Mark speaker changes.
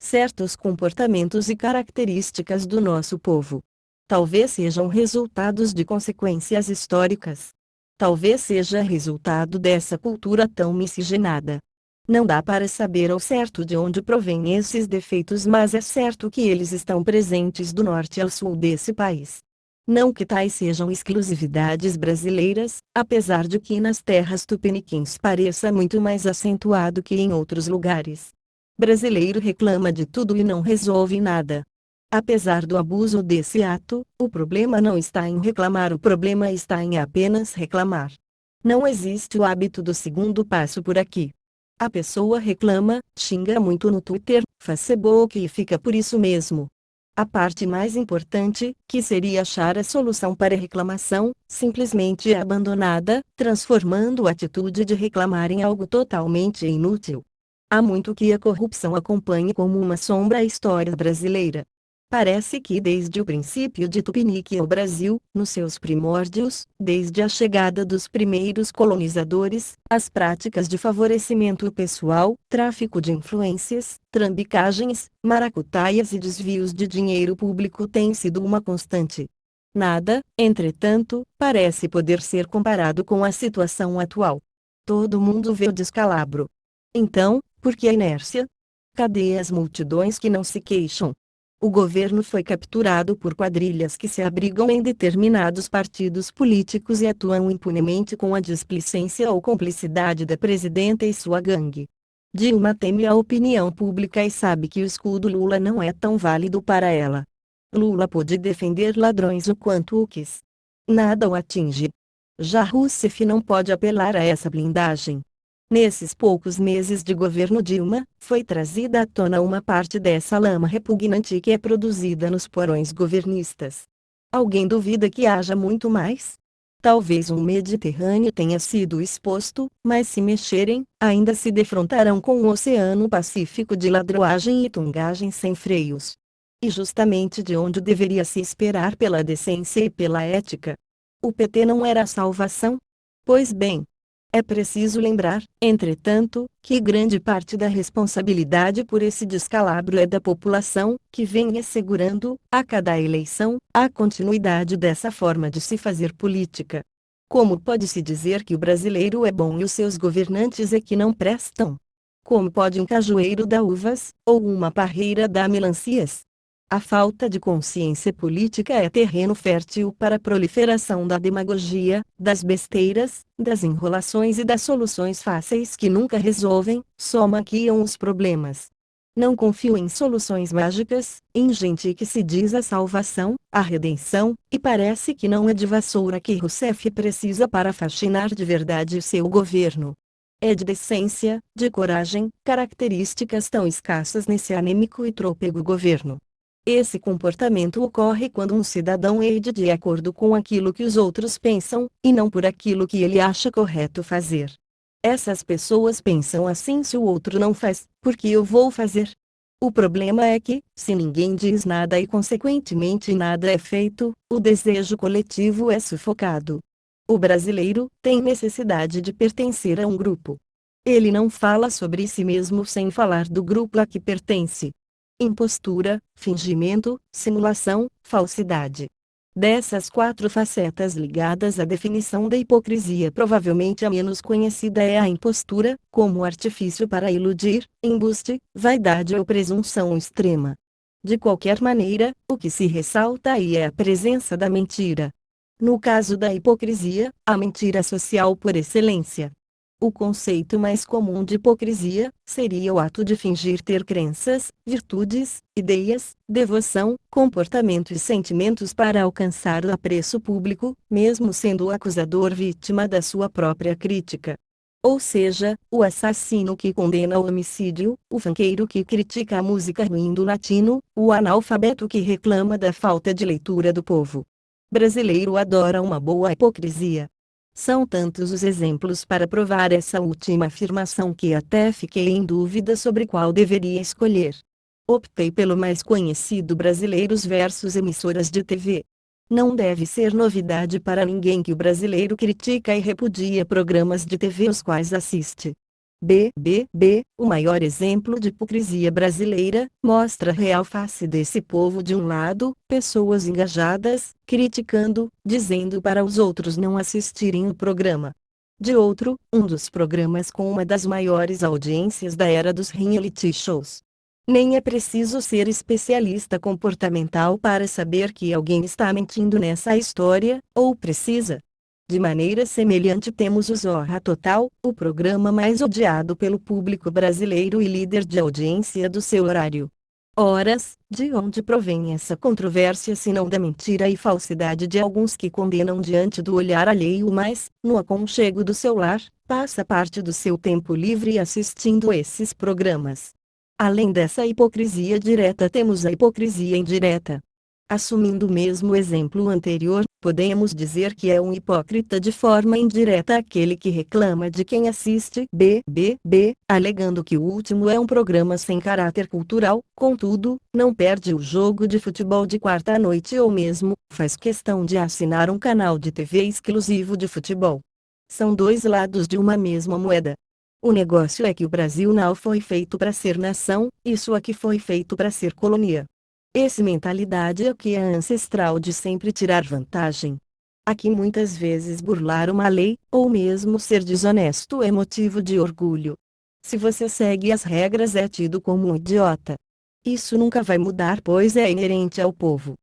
Speaker 1: certos comportamentos e características do nosso povo. Talvez sejam resultados de consequências históricas. Talvez seja resultado dessa cultura tão miscigenada. Não dá para saber ao certo de onde provêm esses defeitos, mas é certo que eles estão presentes do norte ao sul desse país. Não que tais sejam exclusividades brasileiras, apesar de que nas terras tupiniquins pareça muito mais acentuado que em outros lugares. Brasileiro reclama de tudo e não resolve nada. Apesar do abuso desse ato, o problema não está em reclamar, o problema está em apenas reclamar. Não existe o hábito do segundo passo por aqui. A pessoa reclama, xinga muito no Twitter, Facebook e fica por isso mesmo. A parte mais importante, que seria achar a solução para a reclamação, simplesmente é abandonada, transformando a atitude de reclamar em algo totalmente inútil. Há muito que a corrupção acompanha como uma sombra a história brasileira. Parece que desde o princípio de Tupinique ao Brasil, nos seus primórdios, desde a chegada dos primeiros colonizadores, as práticas de favorecimento pessoal, tráfico de influências, trambicagens, maracutaias e desvios de dinheiro público têm sido uma constante. Nada, entretanto, parece poder ser comparado com a situação atual. Todo mundo vê o descalabro. Então, por que a inércia? Cadê as multidões que não se queixam? O governo foi capturado por quadrilhas que se abrigam em determinados partidos políticos e atuam impunemente com a displicência ou cumplicidade da presidenta e sua gangue. Dilma teme a opinião pública e sabe que o escudo Lula não é tão válido para ela. Lula pôde defender ladrões o quanto o quis. Nada o atinge. Já Rousseff não pode apelar a essa blindagem. Nesses poucos meses de governo Dilma, foi trazida à tona uma parte dessa lama repugnante que é produzida nos porões governistas. Alguém duvida que haja muito mais? Talvez um Mediterrâneo tenha sido exposto, mas se mexerem, ainda se defrontarão com um Oceano Pacífico de ladroagem e tungagem sem freios. E justamente de onde deveria se esperar pela decência e pela ética. O PT não era a salvação? Pois bem. É preciso lembrar, entretanto, que grande parte da responsabilidade por esse descalabro é da população, que vem assegurando, a cada eleição, a continuidade dessa forma de se fazer política. Como pode-se dizer que o brasileiro é bom e os seus governantes é que não prestam? Como pode um cajueiro dar uvas, ou uma parreira dar melancias? A falta de consciência política é terreno fértil para a proliferação da demagogia, das besteiras, das enrolações e das soluções fáceis que nunca resolvem, só maquiam os problemas. Não confio em soluções mágicas, em gente que se diz a salvação, a redenção, e parece que não é de vassoura que Rousseff precisa para faxinar de verdade seu governo. É de decência, de coragem, características tão escassas nesse anêmico e trôpego governo. Esse comportamento ocorre quando um cidadão age de acordo com aquilo que os outros pensam, e não por aquilo que ele acha correto fazer. Essas pessoas pensam assim: se o outro não faz, por que eu vou fazer? O problema é que, se ninguém diz nada e consequentemente nada é feito, o desejo coletivo é sufocado. O brasileiro tem necessidade de pertencer a um grupo. Ele não fala sobre si mesmo sem falar do grupo a que pertence. Impostura, fingimento, simulação, falsidade. Dessas quatro facetas ligadas à definição da hipocrisia, provavelmente a menos conhecida é a impostura, como artifício para iludir, embuste, vaidade ou presunção extrema. De qualquer maneira, o que se ressalta aí é a presença da mentira. No caso da hipocrisia, a mentira social por excelência. O conceito mais comum de hipocrisia seria o ato de fingir ter crenças, virtudes, ideias, devoção, comportamento e sentimentos para alcançar o apreço público, mesmo sendo o acusador vítima da sua própria crítica. Ou seja, o assassino que condena o homicídio, o funkeiro que critica a música ruim do latino, o analfabeto que reclama da falta de leitura do povo. Brasileiro adora uma boa hipocrisia. São tantos os exemplos para provar essa última afirmação que até fiquei em dúvida sobre qual deveria escolher. Optei pelo mais conhecido: brasileiros versus emissoras de TV. Não deve ser novidade para ninguém que o brasileiro critica e repudia programas de TV aos quais assiste. o maior exemplo de hipocrisia brasileira, mostra a real face desse povo. De um lado, pessoas engajadas, criticando, dizendo para os outros não assistirem o programa. De outro, um dos programas com uma das maiores audiências da era dos reality shows. Nem é preciso ser especialista comportamental para saber que alguém está mentindo nessa história, ou precisa. De maneira semelhante temos o Zorra Total, o programa mais odiado pelo público brasileiro e líder de audiência do seu horário. Horas, de onde provém essa controvérsia se não da mentira e falsidade de alguns que condenam diante do olhar alheio, mas, no aconchego do seu lar, passa parte do seu tempo livre assistindo esses programas. Além dessa hipocrisia direta temos a hipocrisia indireta. Assumindo o mesmo exemplo anterior, podemos dizer que é um hipócrita de forma indireta aquele que reclama de quem assiste BBB, alegando que o último é um programa sem caráter cultural, contudo, não perde o jogo de futebol de quarta à noite ou mesmo faz questão de assinar um canal de TV exclusivo de futebol. São dois lados de uma mesma moeda. O negócio é que o Brasil não foi feito para ser nação, isso aqui foi feito para ser colônia. Essa mentalidade é que é ancestral de sempre tirar vantagem. Aqui muitas vezes burlar uma lei, ou mesmo ser desonesto é motivo de orgulho. Se você segue as regras é tido como um idiota. Isso nunca vai mudar pois é inerente ao povo.